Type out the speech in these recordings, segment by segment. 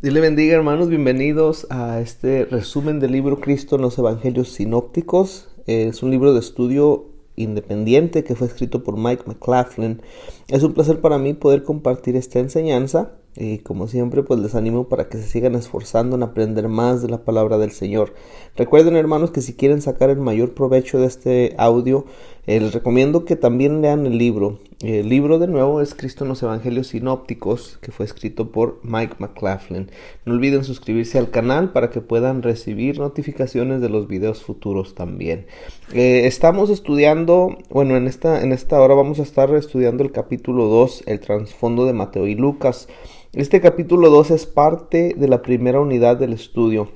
Dios le bendiga, hermanos, bienvenidos a este resumen del libro Cristo en los Evangelios Sinópticos. Es un libro de estudio independiente que fue escrito por Mike McLaughlin. Es un placer para mí poder compartir esta enseñanza y como siempre pues les animo para que se sigan esforzando en aprender más de la palabra del Señor. Recuerden, hermanos, que si quieren sacar el mayor provecho de este audio, les recomiendo que también lean el libro. El libro, de nuevo, es Cristo en los Evangelios Sinópticos, que fue escrito por Mike McLaughlin. No olviden suscribirse al canal para que puedan recibir notificaciones de los videos futuros también. Estamos estudiando, en esta hora vamos a estar estudiando el capítulo 2, el trasfondo de Mateo y Lucas. Este capítulo 2 es parte de la primera unidad del estudio.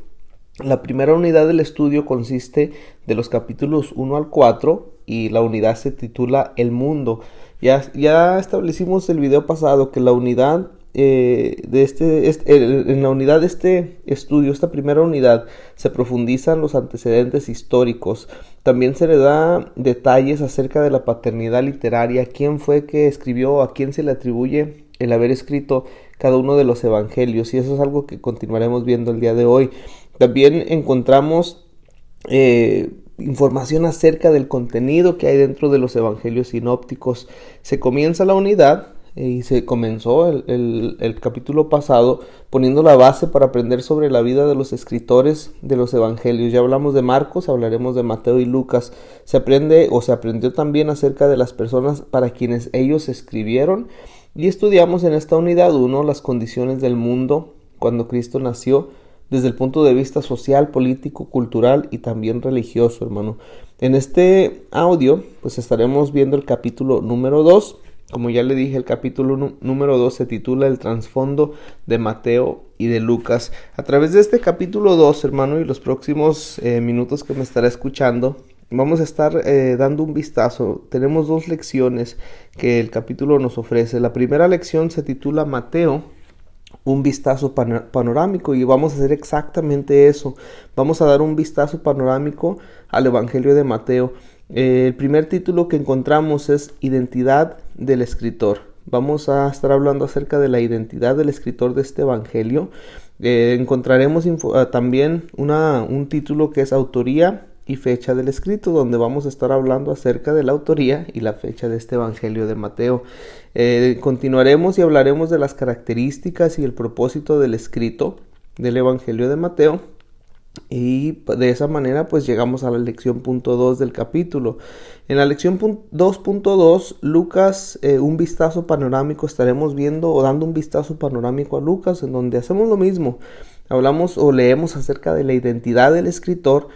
La primera unidad del estudio consiste de los capítulos 1 al 4 y la unidad se titula El Mundo. Ya establecimos el video pasado que la unidad en la unidad de este estudio, esta primera unidad, se profundizan los antecedentes históricos. También se le da detalles acerca de la paternidad literaria, quién fue que escribió, a quién se le atribuye el haber escrito cada uno de los evangelios, y eso es algo que continuaremos viendo el día de hoy. También encontramos información acerca del contenido que hay dentro de los evangelios sinópticos. Se comienza la unidad y se comenzó el capítulo pasado poniendo la base para aprender sobre la vida de los escritores de los evangelios. Ya hablamos de Marcos, hablaremos de Mateo y Lucas. Se aprendió también acerca de las personas para quienes ellos escribieron, y estudiamos en esta unidad 1 las condiciones del mundo cuando Cristo nació, desde el punto de vista social, político, cultural y también religioso, hermano. En este audio, pues estaremos viendo el capítulo número 2. Como ya le dije, el capítulo número 2 se titula El trasfondo de Mateo y de Lucas. A través de este capítulo 2, hermano, y los próximos minutos que me estará escuchando, vamos a estar dando un vistazo. Tenemos 2 lecciones que el capítulo nos ofrece. La primera lección se titula Mateo, un vistazo panorámico, y vamos a hacer exactamente eso. Vamos a dar un vistazo panorámico al Evangelio de Mateo. El primer título que encontramos es Identidad del escritor. Vamos a estar hablando acerca de la identidad del escritor de este Evangelio. Encontraremos también un título que es Autoría y fecha del escrito, donde vamos a estar hablando acerca de la autoría y la fecha de este Evangelio de Mateo. Continuaremos y hablaremos de las características y el propósito del escrito del Evangelio de Mateo, y de esa manera pues llegamos a la lección punto 2 del capítulo. En la lección 2.2, Lucas, un vistazo panorámico, estaremos viendo o dando un vistazo panorámico a Lucas, en donde hacemos lo mismo. Hablamos o leemos acerca de la identidad del escritor,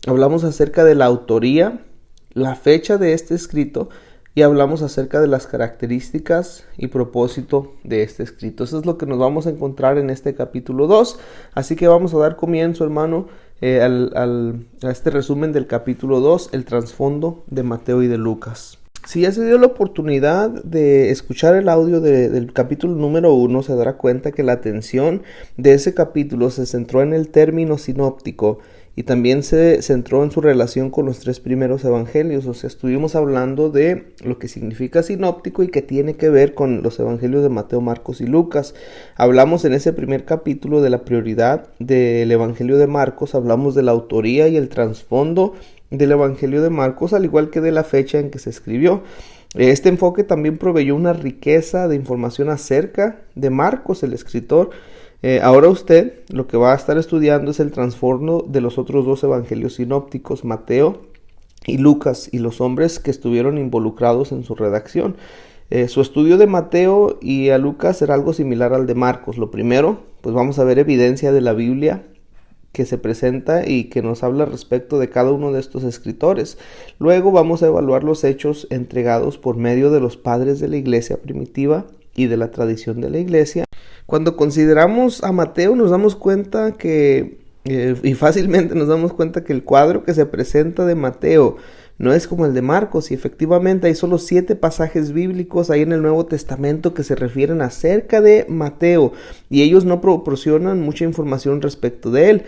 hablamos acerca de la autoría, la fecha de este escrito, y hablamos acerca de las características y propósito de este escrito. Eso es lo que nos vamos a encontrar en este capítulo 2. Así que vamos a dar comienzo, hermano, a este resumen del capítulo 2, el trasfondo de Mateo y de Lucas. Si ya se dio la oportunidad de escuchar el audio del capítulo número 1, se dará cuenta que la atención de ese capítulo se centró en el término sinóptico, y también se centró en su relación con los 3 primeros evangelios. O sea, estuvimos hablando de lo que significa sinóptico y que tiene que ver con los evangelios de Mateo, Marcos y Lucas. Hablamos en ese primer capítulo de la prioridad del evangelio de Marcos, hablamos de la autoría y el trasfondo del evangelio de Marcos, al igual que de la fecha en que se escribió. Este enfoque también proveyó una riqueza de información acerca de Marcos, el escritor. Ahora usted lo que va a estar estudiando es el trasfondo de los otros 2 evangelios sinópticos, Mateo y Lucas, y los hombres que estuvieron involucrados en su redacción. Su estudio de Mateo y a Lucas será algo similar al de Marcos. Lo primero, pues vamos a ver evidencia de la Biblia que se presenta y que nos habla respecto de cada uno de estos escritores. Luego vamos a evaluar los hechos entregados por medio de los padres de la iglesia primitiva y de la tradición de la iglesia. Cuando consideramos a Mateo nos damos cuenta que, y fácilmente nos damos cuenta que el cuadro que se presenta de Mateo no es como el de Marcos, y efectivamente hay solo 7 pasajes bíblicos ahí en el Nuevo Testamento que se refieren acerca de Mateo, y ellos no proporcionan mucha información respecto de él.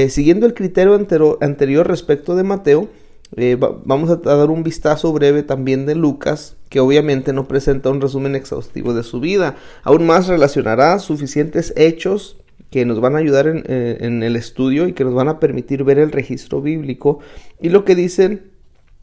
Siguiendo el criterio anterior respecto de Mateo, vamos a dar un vistazo breve también de Lucas, que obviamente no presenta un resumen exhaustivo de su vida. Aún más relacionará suficientes hechos que nos van a ayudar en el estudio y que nos van a permitir ver el registro bíblico y lo que dicen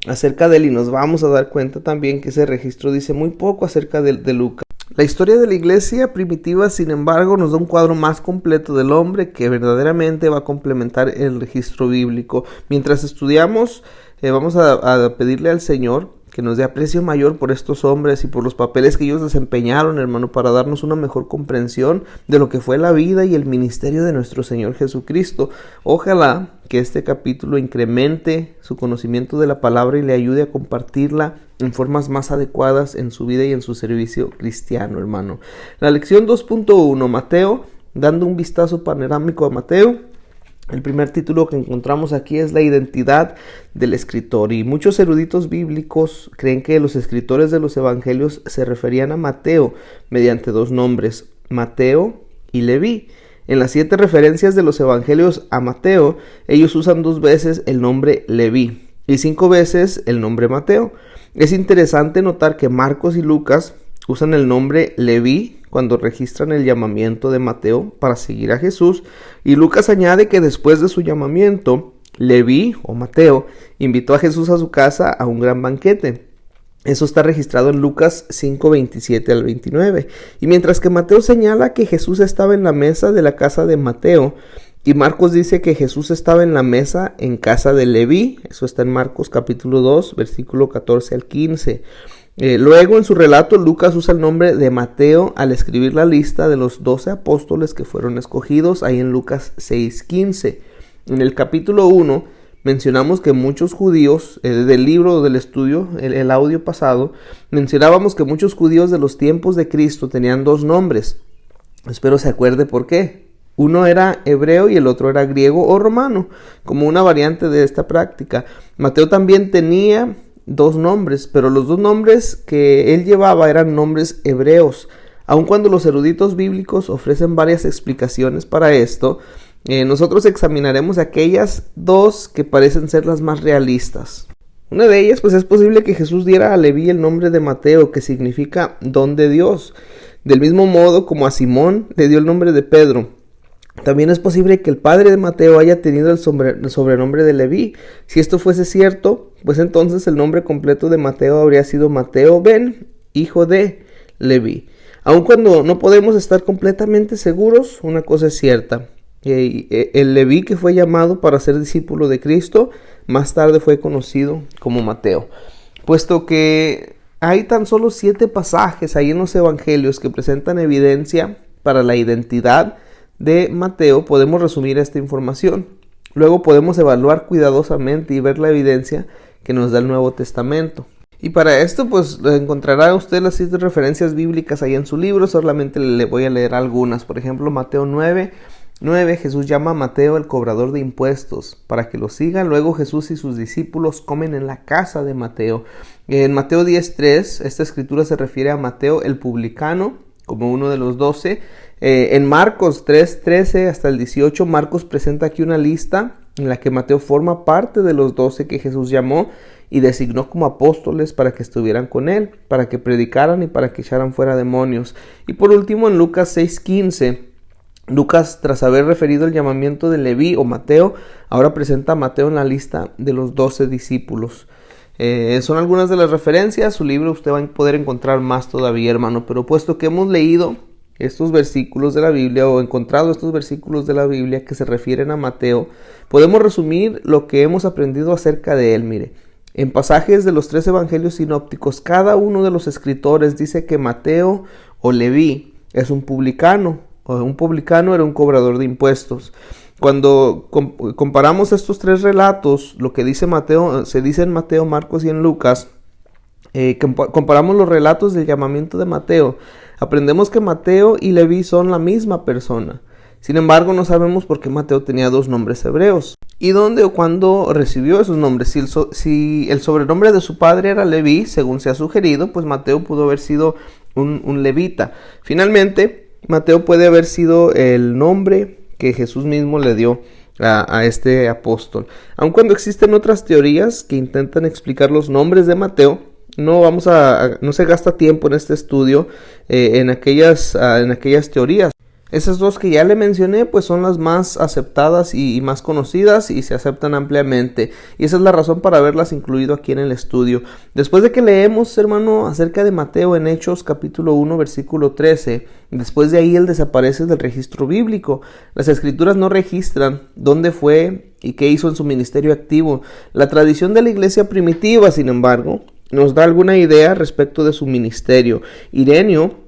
acerca de él, y nos vamos a dar cuenta también que ese registro dice muy poco acerca de Lucas. La historia de la iglesia primitiva, sin embargo, nos da un cuadro más completo del hombre que verdaderamente va a complementar el registro bíblico. Mientras estudiamos, vamos a pedirle al Señor que nos dé aprecio mayor por estos hombres y por los papeles que ellos desempeñaron, hermano, para darnos una mejor comprensión de lo que fue la vida y el ministerio de nuestro Señor Jesucristo. Ojalá que este capítulo incremente su conocimiento de la palabra y le ayude a compartirla en formas más adecuadas en su vida y en su servicio cristiano, hermano. La lección 2.1, Mateo, dando un vistazo panorámico a Mateo. El primer título que encontramos aquí es la identidad del escritor, y muchos eruditos bíblicos creen que los escritores de los evangelios se referían a Mateo mediante dos nombres, Mateo y Leví. En las 7 referencias de los evangelios a Mateo, ellos usan 2 veces el nombre Leví y 5 veces el nombre Mateo. Es interesante notar que Marcos y Lucas usan el nombre Leví cuando registran el llamamiento de Mateo para seguir a Jesús, y Lucas añade que después de su llamamiento, Leví o Mateo invitó a Jesús a su casa a un gran banquete. Eso está registrado en Lucas 5:27 al 29. Y mientras que Mateo señala que Jesús estaba en la mesa de la casa de Mateo, y Marcos dice que Jesús estaba en la mesa en casa de Leví, eso está en Marcos capítulo 2, versículo 14 al 15. Luego en su relato Lucas usa el nombre de Mateo al escribir la lista de los 12 apóstoles que fueron escogidos ahí en Lucas 6:15. En el capítulo 1 mencionamos que muchos judíos, del libro del estudio, el audio pasado, mencionábamos que muchos judíos de los tiempos de Cristo tenían 2 nombres. Espero se acuerde por qué. Uno era hebreo y el otro era griego o romano, como una variante de esta práctica. Mateo también tenía 2 nombres, pero los 2 nombres que él llevaba eran nombres hebreos. Aun cuando los eruditos bíblicos ofrecen varias explicaciones para esto, nosotros examinaremos aquellas 2 que parecen ser las más realistas. Una de ellas, pues es posible que Jesús diera a Leví el nombre de Mateo, que significa don de Dios, del mismo modo como a Simón le dio el nombre de Pedro. También es posible que el padre de Mateo haya tenido el sobrenombre de Leví. Si esto fuese cierto, pues entonces el nombre completo de Mateo habría sido Mateo ben, hijo de Leví. Aun cuando no podemos estar completamente seguros, una cosa es cierta. El Leví que fue llamado para ser discípulo de Cristo, más tarde fue conocido como Mateo. Puesto que hay tan solo 7 pasajes ahí en los evangelios que presentan evidencia para la identidad de Mateo, podemos resumir esta información. Luego podemos evaluar cuidadosamente y ver la evidencia que nos da el Nuevo Testamento. Y para esto, pues encontrará usted las 7 referencias bíblicas ahí en su libro. Solamente le voy a leer algunas. Por ejemplo, Mateo 9:9, Jesús llama a Mateo el cobrador de impuestos para que lo sigan. Luego Jesús y sus discípulos comen en la casa de Mateo. En Mateo 10:3, esta escritura se refiere a Mateo el publicano como uno de los 12. En Marcos 3:13 hasta el 18, Marcos presenta aquí una lista en la que Mateo forma parte de los 12 que Jesús llamó y designó como apóstoles para que estuvieran con él, para que predicaran y para que echaran fuera demonios. Y por último, en Lucas 6:15, Lucas, tras haber referido el llamamiento de Leví o Mateo, ahora presenta a Mateo en la lista de los 12 discípulos. Son algunas de las referencias. Su libro usted va a poder encontrar más todavía, hermano, pero puesto que hemos leído estos versículos de la Biblia o encontrado estos versículos de la Biblia que se refieren a Mateo, podemos resumir lo que hemos aprendido acerca de él. Mire, en pasajes de los 3 evangelios sinópticos, cada uno de los escritores dice que Mateo o Leví es un publicano, o un publicano era un cobrador de impuestos. Cuando comparamos estos 3 relatos, lo que dice Mateo, se dice en Mateo, Marcos y en Lucas, comparamos los relatos del llamamiento de Mateo, aprendemos que Mateo y Leví son la misma persona. Sin embargo, no sabemos por qué Mateo tenía 2 nombres hebreos y dónde o cuándo recibió esos nombres. Si el sobrenombre de su padre era Leví, según se ha sugerido, pues Mateo pudo haber sido un levita. Finalmente, Mateo puede haber sido el nombre que Jesús mismo le dio a este apóstol. Aun cuando existen otras teorías que intentan explicar los nombres de Mateo, no se gasta tiempo en este estudio en aquellas teorías. Esas dos que ya le mencioné pues son las más aceptadas y más conocidas y se aceptan ampliamente, y esa es la razón para haberlas incluido aquí en el estudio. Después de que leemos, hermano, acerca de Mateo en Hechos capítulo 1 versículo 13, después de ahí él desaparece del registro bíblico. Las escrituras no registran dónde fue y qué hizo en su ministerio activo. La tradición de la iglesia primitiva, sin embargo, nos da alguna idea respecto de su ministerio. Ireneo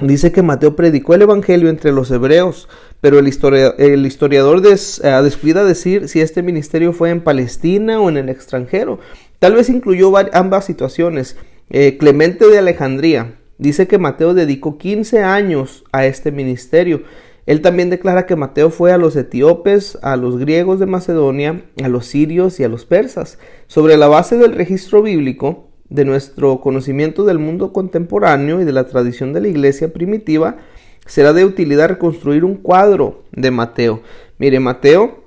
dice que Mateo predicó el evangelio entre los hebreos, pero el historiador descuida decir si este ministerio fue en Palestina o en el extranjero. Tal vez incluyó ambas situaciones. Clemente de Alejandría dice que Mateo dedicó 15 años a este ministerio. Él también declara que Mateo fue a los etíopes, a los griegos de Macedonia, a los sirios y a los persas. Sobre la base del registro bíblico, de nuestro conocimiento del mundo contemporáneo y de la tradición de la iglesia primitiva, será de utilidad reconstruir un cuadro de Mateo. Mire, Mateo,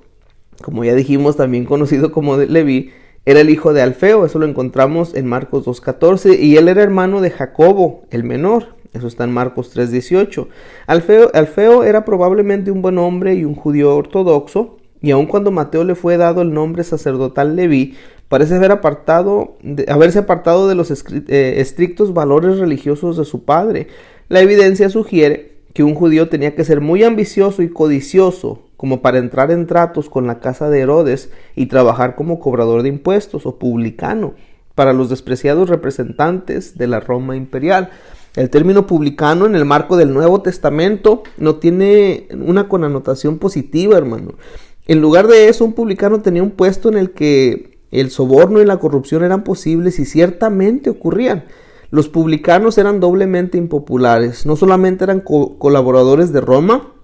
como ya dijimos, también conocido como Leví, era el hijo de Alfeo. Eso lo encontramos en Marcos 2:14, y él era hermano de Jacobo, el menor. Eso está en Marcos 3:18. Alfeo era probablemente un buen hombre y un judío ortodoxo, y aun cuando Mateo le fue dado el nombre sacerdotal Leví, parece haberse apartado de los estrictos valores religiosos de su padre. La evidencia sugiere que un judío tenía que ser muy ambicioso y codicioso como para entrar en tratos con la casa de Herodes y trabajar como cobrador de impuestos o publicano para los despreciados representantes de la Roma imperial. El término publicano en el marco del Nuevo Testamento no tiene una connotación positiva, hermano. En lugar de eso, un publicano tenía un puesto en el que el soborno y la corrupción eran posibles y ciertamente ocurrían. Los publicanos eran doblemente impopulares. No solamente eran colaboradores de Roma,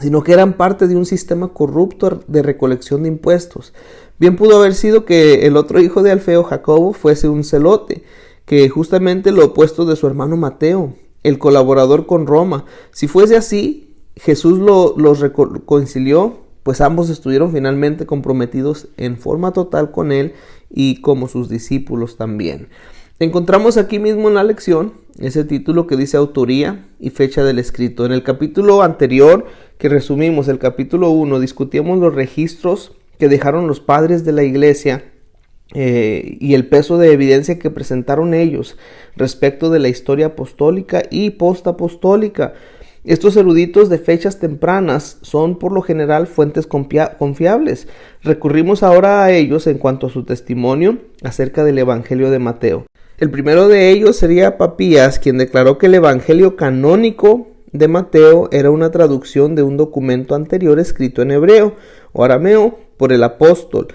sino que eran parte de un sistema corrupto de recolección de impuestos. Bien pudo haber sido que el otro hijo de Alfeo, Jacobo, fuese un celote, que justamente lo opuesto de su hermano Mateo, el colaborador con Roma. Si fuese así, Jesús los reconcilió, pues ambos estuvieron finalmente comprometidos en forma total con él y como sus discípulos también. Encontramos aquí mismo en la lección ese título que dice autoría y fecha del escrito. En el capítulo anterior que resumimos, el capítulo 1, discutíamos los registros que dejaron los padres de la iglesia y el peso de evidencia que presentaron ellos respecto de la historia apostólica y postapostólica. Estos eruditos de fechas tempranas son por lo general fuentes confiables. Recurrimos ahora a ellos en cuanto a su testimonio acerca del Evangelio de Mateo. El primero de ellos sería Papías, quien declaró que el Evangelio canónico de Mateo era una traducción de un documento anterior escrito en hebreo o arameo por el apóstol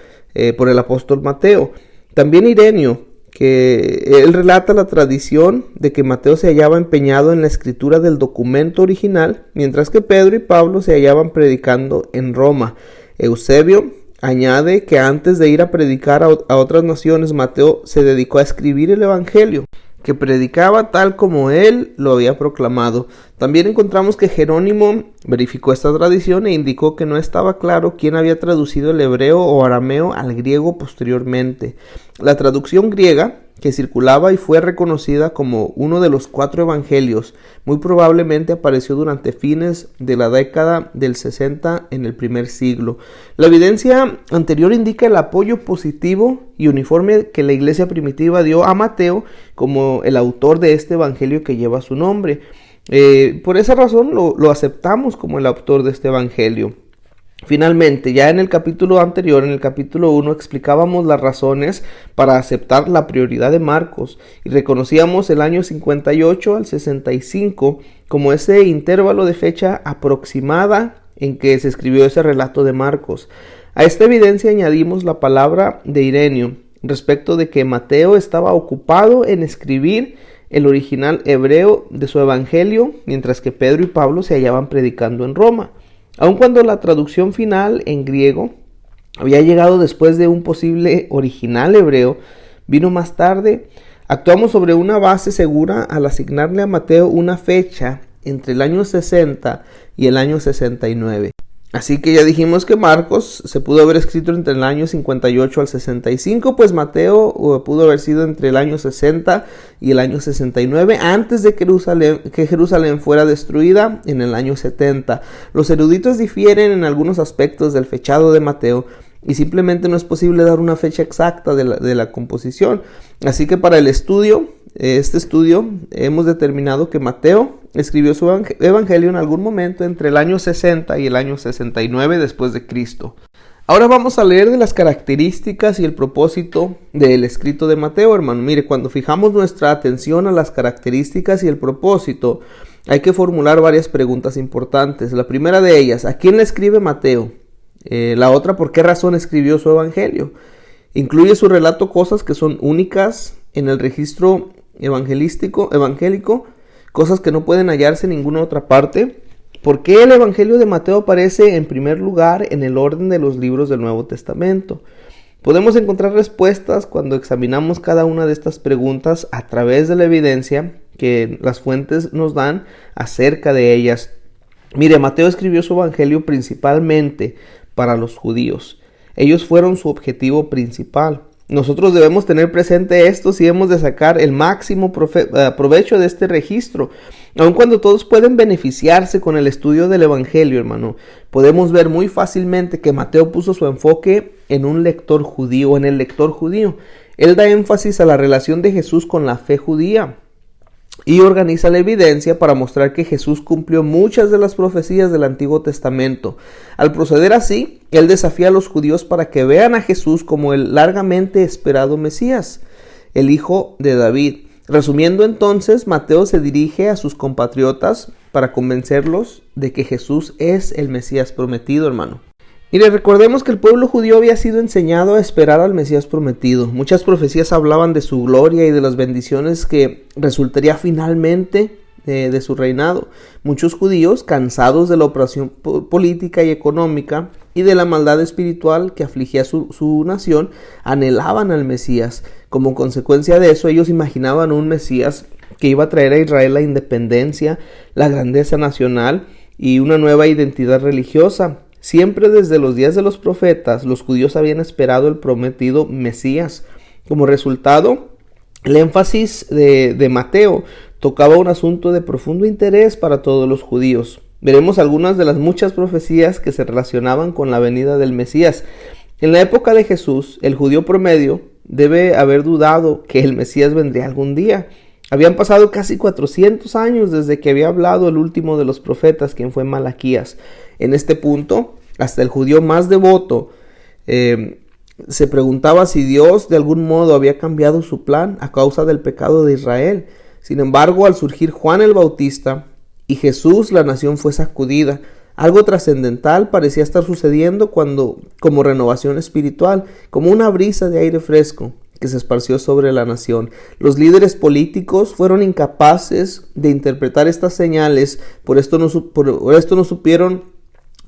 Mateo. También Ireneo, que él relata la tradición de que Mateo se hallaba empeñado en la escritura del documento original, mientras que Pedro y Pablo se hallaban predicando en Roma. Eusebio añade que antes de ir a predicar a otras naciones, Mateo se dedicó a escribir el Evangelio, que predicaba tal como él lo había proclamado. También encontramos que Jerónimo verificó esta tradición e indicó que no estaba claro quién había traducido el hebreo o arameo al griego posteriormente. La traducción griega, que circulaba y fue reconocida como uno de los 4 evangelios, muy probablemente apareció durante fines de la década del 60 en el primer siglo. La evidencia anterior indica el apoyo positivo y uniforme que la iglesia primitiva dio a Mateo como el autor de este evangelio que lleva su nombre. Por esa razón lo aceptamos como el autor de este evangelio. Finalmente, ya en el capítulo anterior, en el capítulo 1, explicábamos las razones para aceptar la prioridad de Marcos y reconocíamos el año 58 al 65 como ese intervalo de fecha aproximada en que se escribió ese relato de Marcos. A esta evidencia añadimos la palabra de Ireneo respecto de que Mateo estaba ocupado en escribir el original hebreo de su evangelio, mientras que Pedro y Pablo se hallaban predicando en Roma. Aun cuando la traducción final en griego había llegado después de un posible original hebreo, vino más tarde, actuamos sobre una base segura al asignarle a Mateo una fecha entre el año 60 y el año 69. Así que ya dijimos que Marcos se pudo haber escrito entre el año 58 al 65, pues Mateo pudo haber sido entre el año 60 y el año 69, antes de que Jerusalén fuera destruida en el año 70. Los eruditos difieren en algunos aspectos del fechado de Mateo, y simplemente no es posible dar una fecha exacta de la composición. Así que para este estudio, hemos determinado que Mateo escribió su evangelio en algún momento entre el año 60 y el año 69 después de Cristo. Ahora vamos a leer de las características y el propósito del escrito de Mateo, hermano. Mire, cuando fijamos nuestra atención a las características y el propósito, hay que formular varias preguntas importantes. La primera de ellas, ¿a quién le escribe Mateo? La otra, ¿por qué razón escribió su evangelio? Incluye su relato cosas que son únicas en el registro evangélico, cosas que no pueden hallarse en ninguna otra parte. ¿Por qué el evangelio de Mateo aparece en primer lugar en el orden de los libros del Nuevo Testamento? Podemos encontrar respuestas cuando examinamos cada una de estas preguntas a través de la evidencia que las fuentes nos dan acerca de ellas. Mire, Mateo escribió su evangelio principalmente para los judíos. Ellos fueron su objetivo principal. Nosotros debemos tener presente esto si hemos de sacar el máximo provecho de este registro. Aun cuando todos pueden beneficiarse con el estudio del evangelio, hermano, podemos ver muy fácilmente que Mateo puso su enfoque en el lector judío. Él da énfasis a la relación de Jesús con la fe judía y organiza la evidencia para mostrar que Jesús cumplió muchas de las profecías del Antiguo Testamento. Al proceder así, él desafía a los judíos para que vean a Jesús como el largamente esperado Mesías, el hijo de David. Resumiendo entonces, Mateo se dirige a sus compatriotas para convencerlos de que Jesús es el Mesías prometido, hermano. Mire, recordemos que el pueblo judío había sido enseñado a esperar al Mesías prometido. Muchas profecías hablaban de su gloria y de las bendiciones que resultaría finalmente de su reinado. Muchos judíos, cansados de la opresión política y económica y de la maldad espiritual que afligía su nación, anhelaban al Mesías. Como consecuencia de eso, ellos imaginaban un Mesías que iba a traer a Israel la independencia, la grandeza nacional y una nueva identidad religiosa. Siempre desde los días de los profetas, los judíos habían esperado el prometido Mesías. Como resultado, el énfasis de Mateo tocaba un asunto de profundo interés para todos los judíos. Veremos algunas de las muchas profecías que se relacionaban con la venida del Mesías. En la época de Jesús, el judío promedio debe haber dudado que el Mesías vendría algún día. Habían pasado casi 400 años desde que había hablado el último de los profetas, quien fue Malaquías. En este punto, hasta el judío más devoto se preguntaba si Dios de algún modo había cambiado su plan a causa del pecado de Israel. Sin embargo, al surgir Juan el Bautista y Jesús, la nación fue sacudida. Algo trascendental parecía estar sucediendo como renovación espiritual, como una brisa de aire fresco que se esparció sobre la nación. Los líderes políticos fueron incapaces de interpretar estas señales, por esto no supieron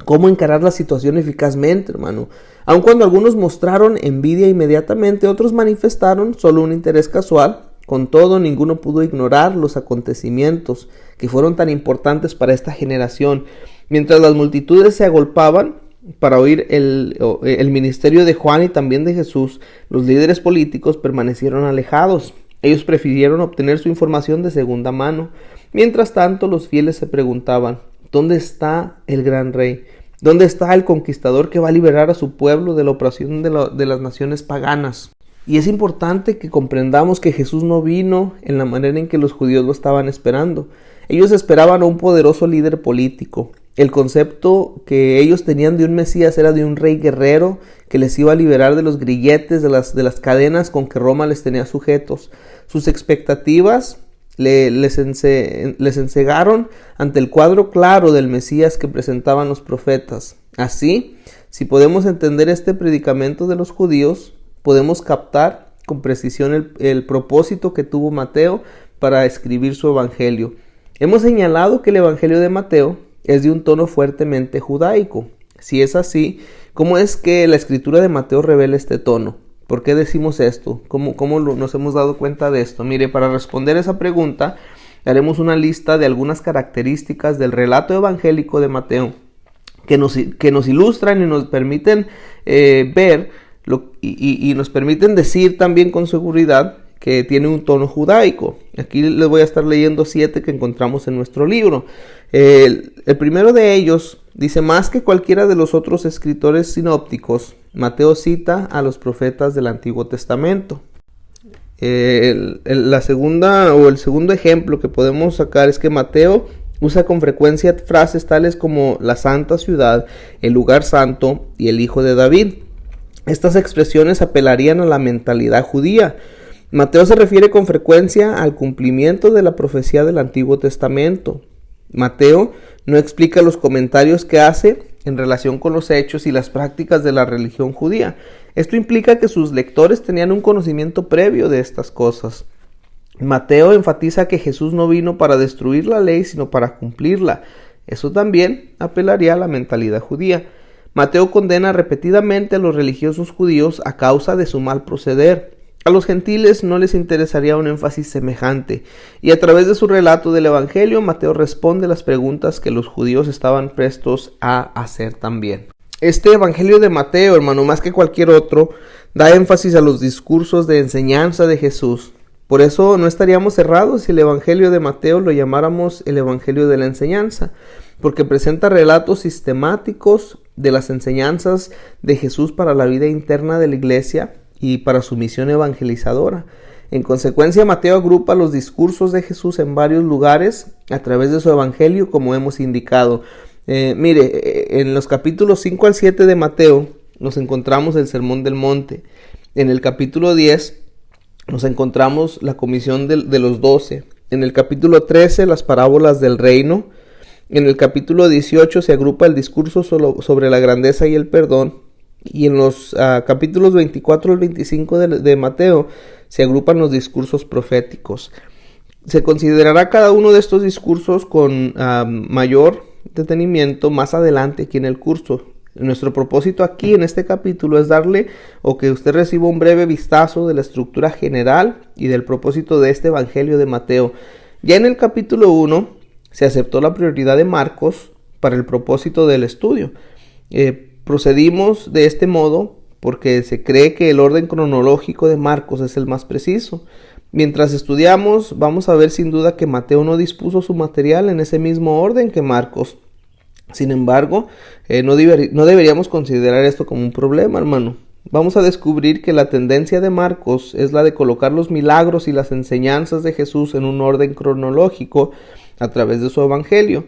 cómo encarar la situación eficazmente, hermano. Aun cuando algunos mostraron envidia inmediatamente, otros manifestaron solo un interés casual. Con todo, ninguno pudo ignorar los acontecimientos que fueron tan importantes para esta generación. Mientras las multitudes se agolpaban para oír el ministerio de Juan y también de Jesús, los líderes políticos permanecieron alejados. Ellos prefirieron obtener su información de segunda mano. Mientras tanto, los fieles se preguntaban: ¿dónde está el gran rey? ¿Dónde está el conquistador que va a liberar a su pueblo de la opresión de las naciones paganas? Y es importante que comprendamos que Jesús no vino en la manera en que los judíos lo estaban esperando. Ellos esperaban a un poderoso líder político. El concepto que ellos tenían de un Mesías era de un rey guerrero que les iba a liberar de los grilletes, de las cadenas con que Roma les tenía sujetos. Sus expectativas les encegaron ante el cuadro claro del Mesías que presentaban los profetas. Así, si podemos entender este predicamento de los judíos, podemos captar con precisión el propósito que tuvo Mateo para escribir su evangelio. Hemos señalado que el evangelio de Mateo es de un tono fuertemente judaico. Si es así, ¿cómo es que la escritura de Mateo revela este tono? ¿Por qué decimos esto? ¿Cómo nos hemos dado cuenta de esto? Mire, para responder esa pregunta, haremos una lista de algunas características del relato evangélico de Mateo que nos ilustran y nos permiten ver y nos permiten decir también con seguridad que tiene un tono judaico. Aquí les voy a estar leyendo 7 que encontramos en nuestro libro. El primero de ellos dice: más que cualquiera de los otros escritores sinópticos, Mateo cita a los profetas del Antiguo Testamento. El segundo ejemplo que podemos sacar es que Mateo usa con frecuencia frases tales como la santa ciudad, el lugar santo y el hijo de David. Estas expresiones apelarían a la mentalidad judía. Mateo se refiere con frecuencia al cumplimiento de la profecía del Antiguo Testamento. Mateo no explica los comentarios que hace en relación con los hechos y las prácticas de la religión judía. Esto implica que sus lectores tenían un conocimiento previo de estas cosas. Mateo enfatiza que Jesús no vino para destruir la ley, sino para cumplirla. Eso también apelaría a la mentalidad judía. Mateo condena repetidamente a los religiosos judíos a causa de su mal proceder. A los gentiles no les interesaría un énfasis semejante, y a través de su relato del Evangelio, Mateo responde las preguntas que los judíos estaban prestos a hacer también. Este Evangelio de Mateo, hermano, más que cualquier otro, da énfasis a los discursos de enseñanza de Jesús. Por eso no estaríamos errados si el Evangelio de Mateo lo llamáramos el Evangelio de la enseñanza, porque presenta relatos sistemáticos de las enseñanzas de Jesús para la vida interna de la iglesia y para su misión evangelizadora. En consecuencia, Mateo agrupa los discursos de Jesús en varios lugares a través de su Evangelio, como hemos indicado. En los capítulos 5 al 7 de Mateo nos encontramos el Sermón del Monte. En el capítulo 10 nos encontramos la comisión de los 12. En el capítulo 13 las parábolas del reino. En el capítulo 18 se agrupa el discurso sobre la grandeza y el perdón. Y en los capítulos 24 al 25 de Mateo se agrupan los discursos proféticos. Se considerará cada uno de estos discursos con mayor detenimiento más adelante aquí en el curso. Nuestro propósito aquí en este capítulo es darle o que usted reciba un breve vistazo de la estructura general y del propósito de este Evangelio de Mateo. Ya en el capítulo 1 se aceptó la prioridad de Marcos para el propósito del estudio. Procedimos de este modo porque se cree que el orden cronológico de Marcos es el más preciso. Mientras estudiamos, vamos a ver sin duda que Mateo no dispuso su material en ese mismo orden que Marcos. Sin embargo, no deberíamos considerar esto como un problema, hermano. Vamos a descubrir que la tendencia de Marcos es la de colocar los milagros y las enseñanzas de Jesús en un orden cronológico a través de su evangelio.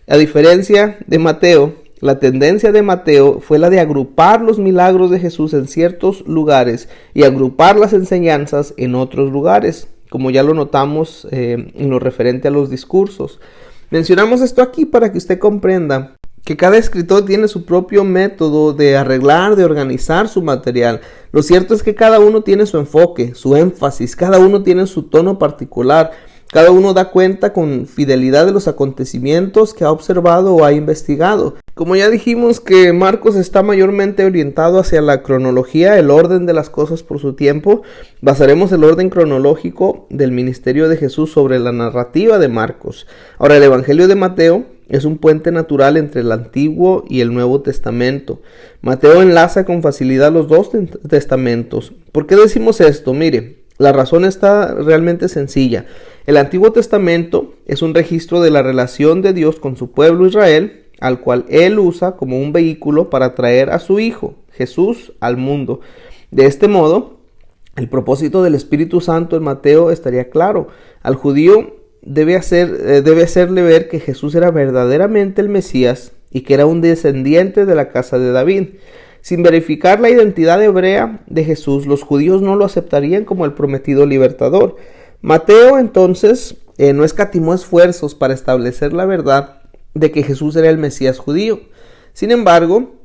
A diferencia de Mateo, la tendencia de Mateo fue la de agrupar los milagros de Jesús en ciertos lugares y agrupar las enseñanzas en otros lugares, como ya lo notamos en lo referente a los discursos. Mencionamos esto aquí para que usted comprenda que cada escritor tiene su propio método de arreglar, de organizar su material. Lo cierto es que cada uno tiene su enfoque, su énfasis, cada uno tiene su tono particular. Cada uno da cuenta con fidelidad de los acontecimientos que ha observado o ha investigado. Como ya dijimos que Marcos está mayormente orientado hacia la cronología, el orden de las cosas por su tiempo, basaremos el orden cronológico del ministerio de Jesús sobre la narrativa de Marcos. Ahora, el Evangelio de Mateo es un puente natural entre el Antiguo y el Nuevo Testamento. Mateo enlaza con facilidad los dos testamentos. ¿Por qué decimos esto? Mire, la razón está realmente sencilla. El Antiguo Testamento es un registro de la relación de Dios con su pueblo Israel, al cual Él usa como un vehículo para traer a su Hijo, Jesús, al mundo. De este modo, el propósito del Espíritu Santo en Mateo estaría claro. Al judío debe hacerle ver que Jesús era verdaderamente el Mesías y que era un descendiente de la casa de David. Sin verificar la identidad hebrea de Jesús, los judíos no lo aceptarían como el prometido libertador. Mateo entonces no escatimó esfuerzos para establecer la verdad de que Jesús era el Mesías judío. Sin embargo,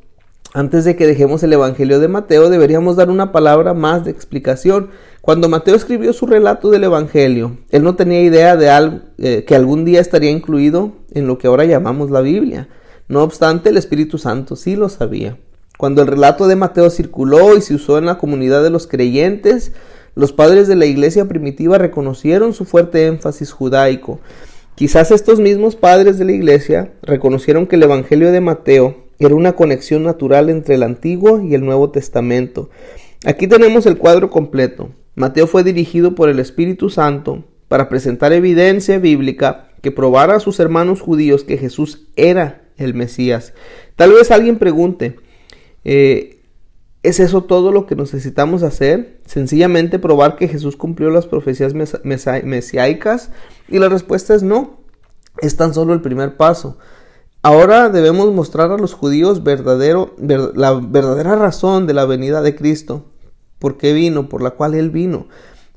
antes de que dejemos el Evangelio de Mateo, deberíamos dar una palabra más de explicación. Cuando Mateo escribió su relato del Evangelio, él no tenía idea de algo que algún día estaría incluido en lo que ahora llamamos la Biblia. No obstante, el Espíritu Santo sí lo sabía. Cuando el relato de Mateo circuló y se usó en la comunidad de los creyentes, los padres de la iglesia primitiva reconocieron su fuerte énfasis judaico. Quizás estos mismos padres de la iglesia reconocieron que el Evangelio de Mateo era una conexión natural entre el Antiguo y el Nuevo Testamento. Aquí tenemos el cuadro completo. Mateo fue dirigido por el Espíritu Santo para presentar evidencia bíblica que probara a sus hermanos judíos que Jesús era el Mesías. Tal vez alguien pregunte, ¿es eso todo lo que necesitamos hacer? ¿Sencillamente probar que Jesús cumplió las profecías mesiáicas? Y la respuesta es no. Es tan solo el primer paso. Ahora debemos mostrar a los judíos la verdadera razón de la venida de Cristo. ¿Por qué vino? Por la cual Él vino.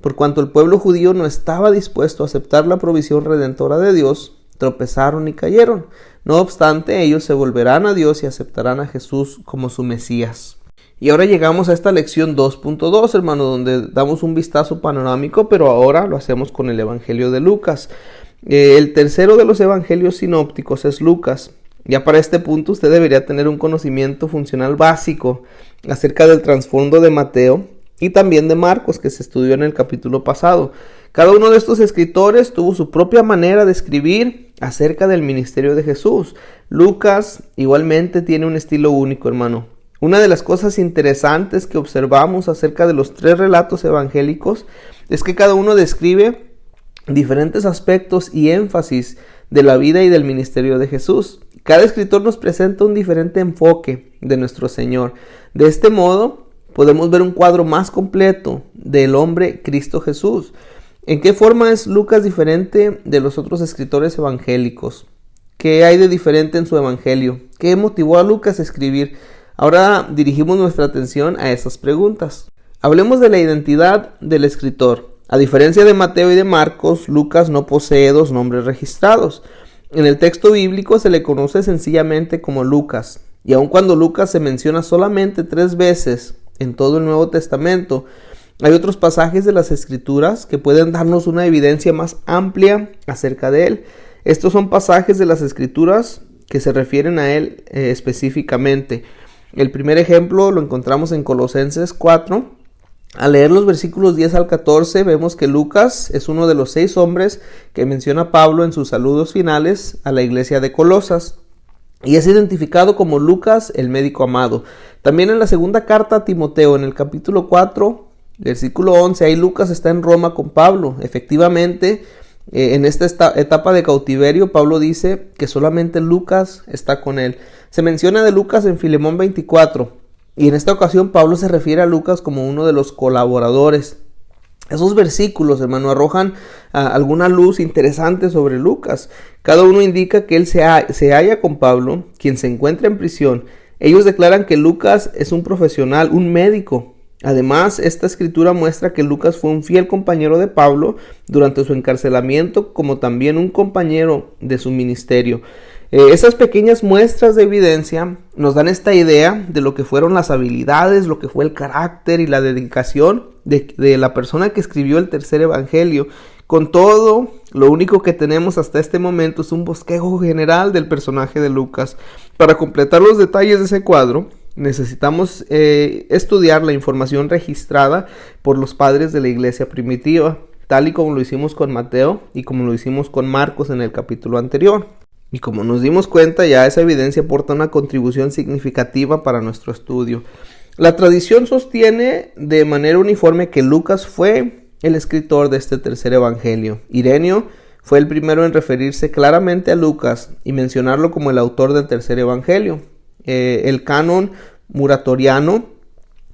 Por cuanto el pueblo judío no estaba dispuesto a aceptar la provisión redentora de Dios, tropezaron y cayeron. No obstante, ellos se volverán a Dios y aceptarán a Jesús como su Mesías. Y ahora llegamos a esta lección 2.2, hermano, donde damos un vistazo panorámico, pero ahora lo hacemos con el Evangelio de Lucas. El tercero de los evangelios sinópticos es Lucas. Ya para este punto usted debería tener un conocimiento funcional básico acerca del trasfondo de Mateo y también de Marcos, que se estudió en el capítulo pasado. Cada uno de estos escritores tuvo su propia manera de escribir acerca del ministerio de Jesús. Lucas igualmente tiene un estilo único, hermano. Una de las cosas interesantes que observamos acerca de los tres relatos evangélicos es que cada uno describe diferentes aspectos y énfasis de la vida y del ministerio de Jesús. Cada escritor nos presenta un diferente enfoque de nuestro Señor. De este modo, podemos ver un cuadro más completo del hombre Cristo Jesús. ¿En qué forma es Lucas diferente de los otros escritores evangélicos? ¿Qué hay de diferente en su evangelio? ¿Qué motivó a Lucas a escribir? Ahora dirigimos nuestra atención a esas preguntas. Hablemos de la identidad del escritor. A diferencia de Mateo y de Marcos, Lucas no posee dos nombres registrados. En el texto bíblico se le conoce sencillamente como Lucas. Y aun cuando Lucas se menciona solamente 3 veces en todo el Nuevo Testamento, hay otros pasajes de las Escrituras que pueden darnos una evidencia más amplia acerca de él. Estos son pasajes de las Escrituras que se refieren a él específicamente. El primer ejemplo lo encontramos en Colosenses 4. Al leer los versículos 10 al 14 vemos que Lucas es uno de los 6 hombres que menciona Pablo en sus saludos finales a la iglesia de Colosas. Y es identificado como Lucas, el médico amado. También en la segunda carta a Timoteo, en el capítulo 4, versículo 11, ahí Lucas está en Roma con Pablo. Efectivamente, en esta etapa de cautiverio, Pablo dice que solamente Lucas está con él. Se menciona de Lucas en Filemón 24. Y en esta ocasión Pablo se refiere a Lucas como uno de los colaboradores. Esos versículos, hermano, arrojan alguna luz interesante sobre Lucas. Cada uno indica que él se halla con Pablo, quien se encuentra en prisión. Ellos declaran que Lucas es un profesional, un médico. Además, esta escritura muestra que Lucas fue un fiel compañero de Pablo durante su encarcelamiento, como también un compañero de su ministerio. Esas pequeñas muestras de evidencia nos dan esta idea de lo que fueron las habilidades, lo que fue el carácter y la dedicación de la persona que escribió el tercer evangelio. Con todo, lo único que tenemos hasta este momento es un bosquejo general del personaje de Lucas. Para completar los detalles de ese cuadro, necesitamos estudiar la información registrada por los padres de la iglesia primitiva, tal y como lo hicimos con Mateo y como lo hicimos con Marcos en el capítulo anterior. Y como nos dimos cuenta, ya esa evidencia aporta una contribución significativa para nuestro estudio. La tradición sostiene de manera uniforme que Lucas fue el escritor de este tercer evangelio. Ireneo fue el primero en referirse claramente a Lucas y mencionarlo como el autor del tercer evangelio. El canon muratoriano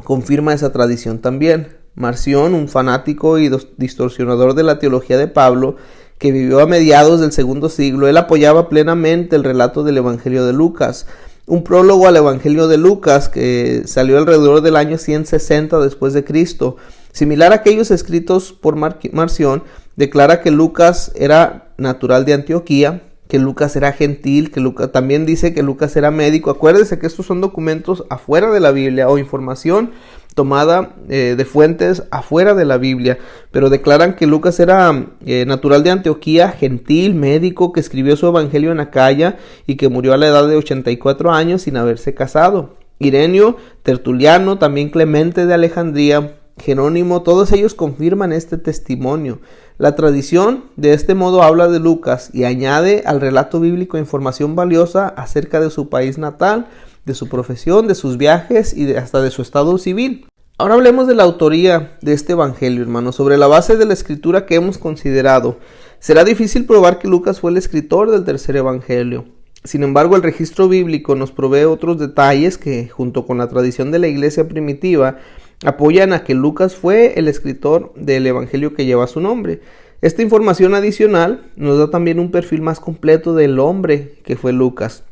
confirma esa tradición también. Marción, un fanático y distorsionador de la teología de Pablo, que vivió a mediados del segundo siglo, él apoyaba plenamente el relato del Evangelio de Lucas. Un prólogo al Evangelio de Lucas que salió alrededor del año 160 después de Cristo, similar a aquellos escritos por Marción, declara que Lucas era natural de Antioquía, que Lucas era gentil, que Lucas también dice que Lucas era médico. Acuérdese que estos son documentos afuera de la Biblia o información tomada de fuentes afuera de la Biblia, pero declaran que Lucas era natural de Antioquía, gentil, médico, que escribió su evangelio en Acaya y que murió a la edad de 84 años sin haberse casado. Ireneo, Tertuliano, también Clemente de Alejandría, Jerónimo, todos ellos confirman este testimonio. La tradición de este modo habla de Lucas y añade al relato bíblico información valiosa acerca de su país natal, de su profesión, de sus viajes y hasta de su estado civil. Ahora hablemos de la autoría de este evangelio, hermanos. Sobre la base de la escritura que hemos considerado, será difícil probar que Lucas fue el escritor del tercer evangelio. Sin embargo, el registro bíblico nos provee otros detalles que, junto con la tradición de la iglesia primitiva, apoyan a que Lucas fue el escritor del evangelio que lleva su nombre. Esta información adicional nos da también un perfil más completo del hombre que fue Lucas.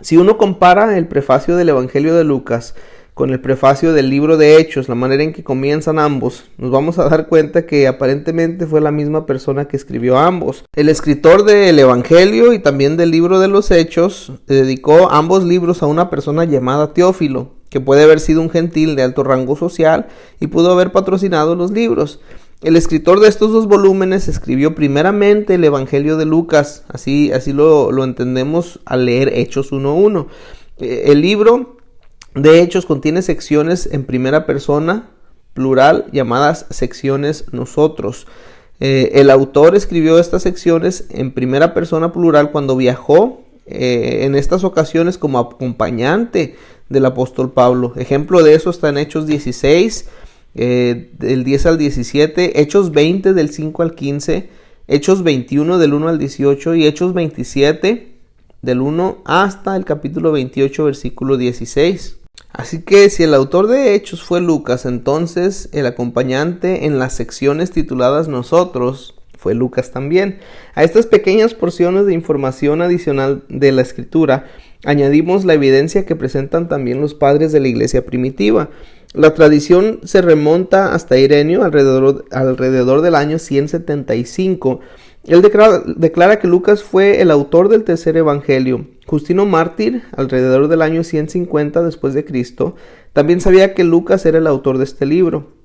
Si uno compara el prefacio del evangelio de Lucas con el prefacio del libro de Hechos, la manera en que comienzan ambos, nos vamos a dar cuenta que aparentemente fue la misma persona que escribió ambos. El escritor del Evangelio y también del libro de los Hechos dedicó ambos libros a una persona llamada Teófilo, que puede haber sido un gentil de alto rango social y pudo haber patrocinado los libros. El escritor de estos dos volúmenes escribió primeramente el Evangelio de Lucas, así lo entendemos al leer Hechos 1:1. El libro de Hechos contiene secciones en primera persona, plural, llamadas secciones nosotros. El autor escribió estas secciones en primera persona plural cuando viajó en estas ocasiones como acompañante del apóstol Pablo. Ejemplo de eso está en Hechos 16, del 10 al 17, Hechos 20 del 5 al 15, Hechos 21 del 1 al 18 y Hechos 27 del 1 hasta el capítulo 28 versículo 16. Así que si el autor de Hechos fue Lucas, entonces el acompañante en las secciones tituladas Nosotros fue Lucas también. A estas pequeñas porciones de información adicional de la escritura añadimos la evidencia que presentan también los padres de la iglesia primitiva. La tradición se remonta hasta Ireneo alrededor del año 175. Él declara que Lucas fue el autor del tercer evangelio. Justino Mártir, alrededor del año 150 después de Cristo, también sabía que Lucas era el autor de este libro.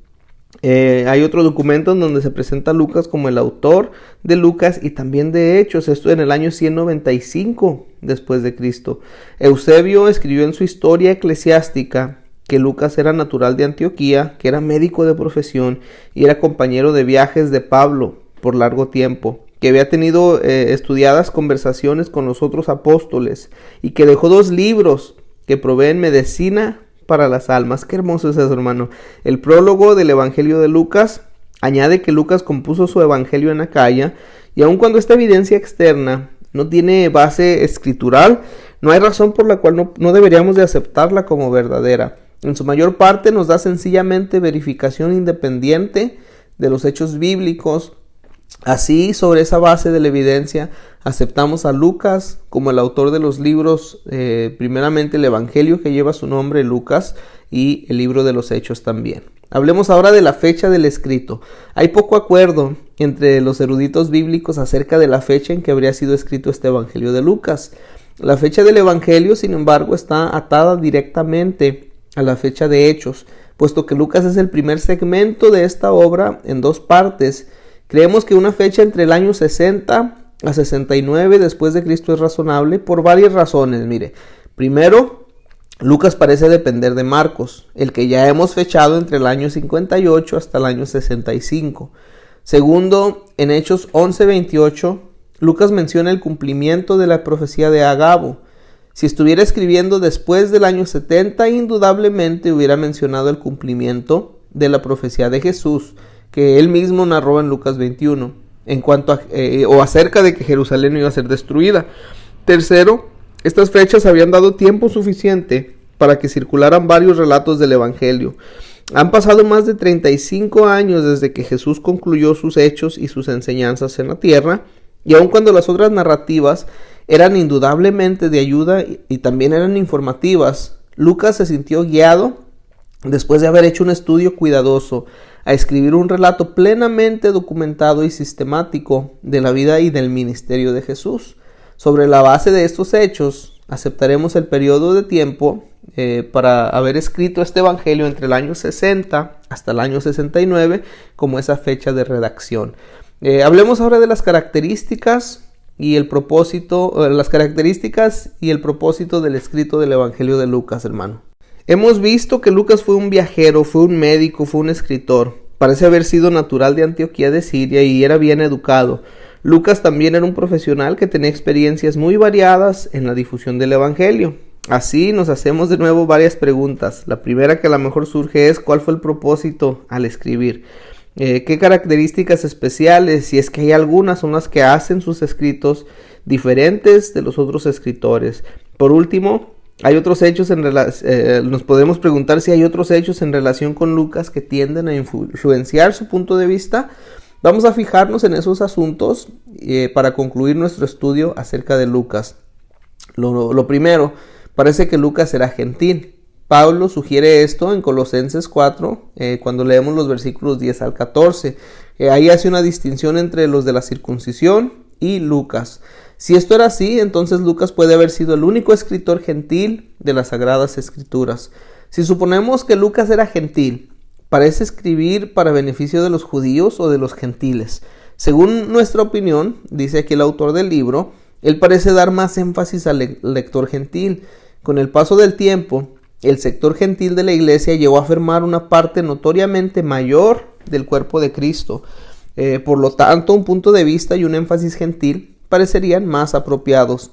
Hay otro documento en donde se presenta a Lucas como el autor de Lucas y también de Hechos, esto en el año 195 después de Cristo. Eusebio escribió en su historia eclesiástica que Lucas era natural de Antioquía, que era médico de profesión y era compañero de viajes de Pablo por largo tiempo, que había tenido estudiadas conversaciones con los otros apóstoles y que dejó 2 libros que proveen medicina para las almas. Qué hermoso es eso, hermano. El prólogo del Evangelio de Lucas añade que Lucas compuso su Evangelio en Acaya y aun cuando esta evidencia externa no tiene base escritural, no hay razón por la cual no deberíamos de aceptarla como verdadera. En su mayor parte nos da sencillamente verificación independiente de los hechos bíblicos. Así, sobre esa base de la evidencia, aceptamos a Lucas como el autor de los libros, primeramente el Evangelio que lleva su nombre, Lucas, y el libro de los Hechos también. Hablemos ahora de la fecha del escrito. Hay poco acuerdo entre los eruditos bíblicos acerca de la fecha en que habría sido escrito este Evangelio de Lucas. La fecha del Evangelio, sin embargo, está atada directamente a la fecha de Hechos, puesto que Lucas es el primer segmento de esta obra en 2 partes. Creemos que una fecha entre el año 60 a 69 después de Cristo es razonable por varias razones. Mire, primero, Lucas parece depender de Marcos, el que ya hemos fechado entre el año 58 hasta el año 65. Segundo, en Hechos 11:28, Lucas menciona el cumplimiento de la profecía de Agabo. Si estuviera escribiendo después del año 70, indudablemente hubiera mencionado el cumplimiento de la profecía de Jesús, que él mismo narró en Lucas 21, en cuanto a, o acerca de que Jerusalén iba a ser destruida. Tercero, estas fechas habían dado tiempo suficiente para que circularan varios relatos del Evangelio. Han pasado más de 35 años desde que Jesús concluyó sus hechos y sus enseñanzas en la tierra, y aun cuando las otras narrativas eran indudablemente de ayuda y también eran informativas, Lucas se sintió guiado, después de haber hecho un estudio cuidadoso, a escribir un relato plenamente documentado y sistemático de la vida y del ministerio de Jesús. Sobre la base de estos hechos, aceptaremos el periodo de tiempo para haber escrito este evangelio entre el año 60 hasta el año 69 como esa fecha de redacción. Hablemos ahora de las características y el propósito del escrito del evangelio de Lucas, hermano. Hemos visto que Lucas fue un viajero, fue un médico, fue un escritor. Parece haber sido natural de Antioquía de Siria y era bien educado. Lucas también era un profesional que tenía experiencias muy variadas en la difusión del evangelio. Así nos hacemos de nuevo varias preguntas. La primera que a lo mejor surge es: ¿cuál fue el propósito al escribir? ¿Qué características especiales, si es que hay algunas, son las que hacen sus escritos diferentes de los otros escritores? Por último, hay otros hechos nos podemos preguntar si hay otros hechos en relación con Lucas que tienden a influenciar su punto de vista. Vamos a fijarnos en esos asuntos para concluir nuestro estudio acerca de Lucas. Lo primero, parece que Lucas era gentil. Pablo sugiere esto en Colosenses 4, cuando leemos los versículos 10 al 14. Ahí hace una distinción entre los de la circuncisión y Lucas. Si esto era así, entonces Lucas puede haber sido el único escritor gentil de las Sagradas Escrituras. Si suponemos que Lucas era gentil, ¿parece escribir para beneficio de los judíos o de los gentiles? Según nuestra opinión, dice aquí el autor del libro, él parece dar más énfasis al lector gentil. Con el paso del tiempo, el sector gentil de la iglesia llegó a formar una parte notoriamente mayor del cuerpo de Cristo. Por lo tanto, un punto de vista y un énfasis gentil parecerían más apropiados.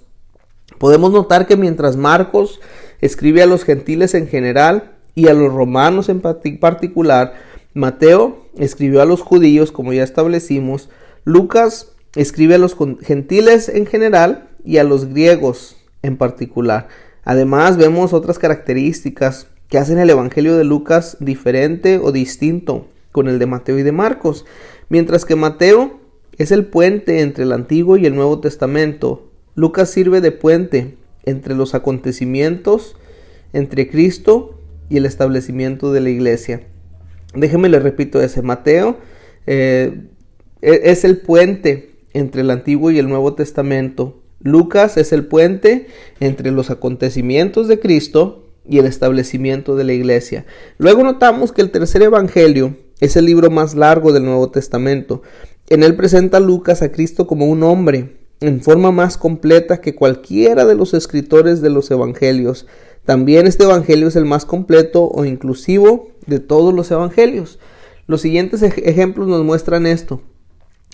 Podemos notar que mientras Marcos escribe a los gentiles en general y a los romanos en particular, Mateo escribió a los judíos, como ya establecimos. Lucas escribe a los gentiles en general y a los griegos en particular. Además, vemos otras características que hacen el Evangelio de Lucas diferente o distinto con el de Mateo y de Marcos. Mientras que Mateo es el puente entre el Antiguo y el Nuevo Testamento, Lucas sirve de puente entre los acontecimientos, entre Cristo y el establecimiento de la iglesia. Déjenme le repito ese. Mateo es el puente entre el Antiguo y el Nuevo Testamento. Lucas es el puente entre los acontecimientos de Cristo y el establecimiento de la iglesia. Luego notamos que el tercer evangelio es el libro más largo del Nuevo Testamento. En él presenta Lucas a Cristo como un hombre, en forma más completa que cualquiera de los escritores de los evangelios. También este evangelio es el más completo o inclusivo de todos los evangelios. Los siguientes ejemplos nos muestran esto.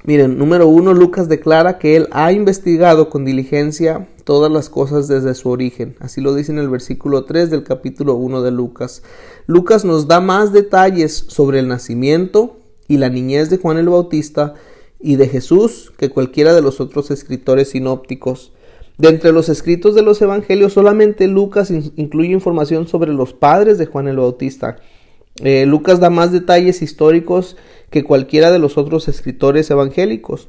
Miren, número 1, Lucas declara que él ha investigado con diligencia todas las cosas desde su origen. Así lo dice en el versículo 3 del capítulo 1 de Lucas. Lucas nos da más detalles sobre el nacimiento y la niñez de Juan el Bautista y de Jesús que cualquiera de los otros escritores sinópticos. De entre los escritos de los evangelios, solamente Lucas incluye información sobre los padres de Juan el Bautista. Lucas da más detalles históricos que cualquiera de los otros escritores evangélicos.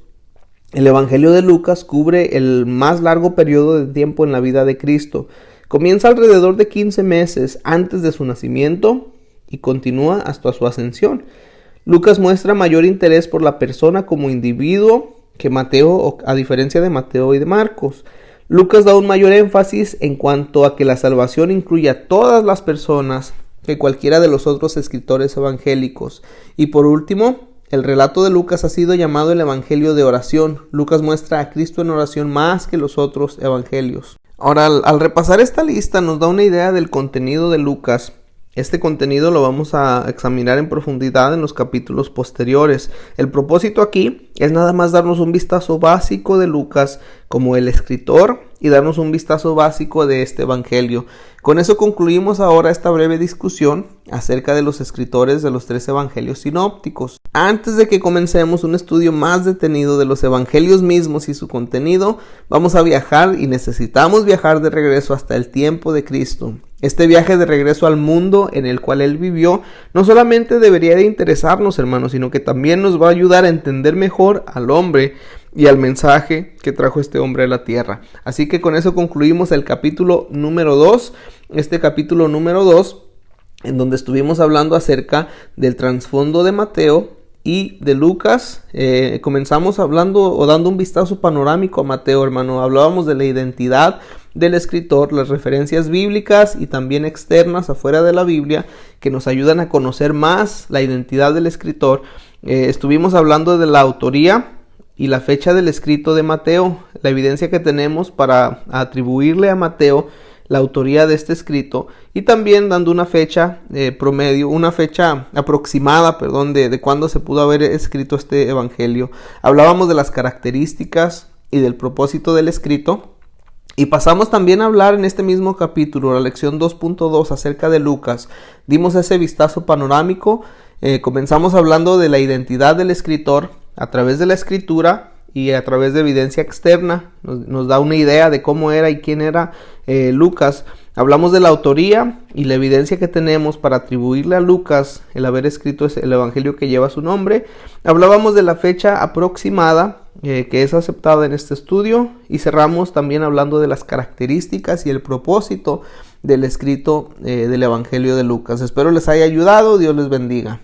El evangelio de Lucas cubre el más largo periodo de tiempo en la vida de Cristo. Comienza alrededor de 15 meses antes de su nacimiento y continúa hasta su ascensión. Lucas muestra mayor interés por la persona como individuo que Mateo, a diferencia de Mateo y de Marcos. Lucas da un mayor énfasis en cuanto a que la salvación incluye a todas las personas que cualquiera de los otros escritores evangélicos. Y por último, el relato de Lucas ha sido llamado el evangelio de oración. Lucas muestra a Cristo en oración más que los otros evangelios. Ahora, al repasar esta lista nos da una idea del contenido de Lucas. Este contenido lo vamos a examinar en profundidad en los capítulos posteriores. El propósito aquí es nada más darnos un vistazo básico de Lucas como el escritor y darnos un vistazo básico de este evangelio. Con eso concluimos ahora esta breve discusión acerca de los escritores de los 3 evangelios sinópticos. Antes de que comencemos un estudio más detenido de los evangelios mismos y su contenido, vamos a viajar y necesitamos viajar de regreso hasta el tiempo de Cristo. Este viaje de regreso al mundo en el cual Él vivió no solamente debería de interesarnos, hermanos, sino que también nos va a ayudar a entender mejor al hombre y al mensaje que trajo este hombre a la tierra. Así que con eso concluimos el capítulo número 2. Este capítulo número 2, en donde estuvimos hablando acerca del trasfondo de Mateo y de Lucas. Comenzamos hablando o dando un vistazo panorámico a Mateo, hermano. Hablábamos de la identidad del escritor, las referencias bíblicas y también externas afuera de la Biblia que nos ayudan a conocer más la identidad del escritor. Estuvimos hablando de la autoría y la fecha del escrito de Mateo, la evidencia que tenemos para atribuirle a Mateo la autoría de este escrito y también dando una fecha promedio, una fecha aproximada, de cuándo se pudo haber escrito este evangelio. Hablábamos de las características y del propósito del escrito. Y pasamos también a hablar en este mismo capítulo, la lección 2.2 acerca de Lucas. Dimos ese vistazo panorámico, comenzamos hablando de la identidad del escritor a través de la escritura y a través de evidencia externa. Nos da una idea de cómo era y quién era Lucas. Hablamos de la autoría y la evidencia que tenemos para atribuirle a Lucas el haber escrito el evangelio que lleva su nombre. Hablábamos de la fecha aproximada que es aceptada en este estudio y cerramos también hablando de las características y el propósito del escrito del evangelio de Lucas. Espero les haya ayudado. Dios les bendiga.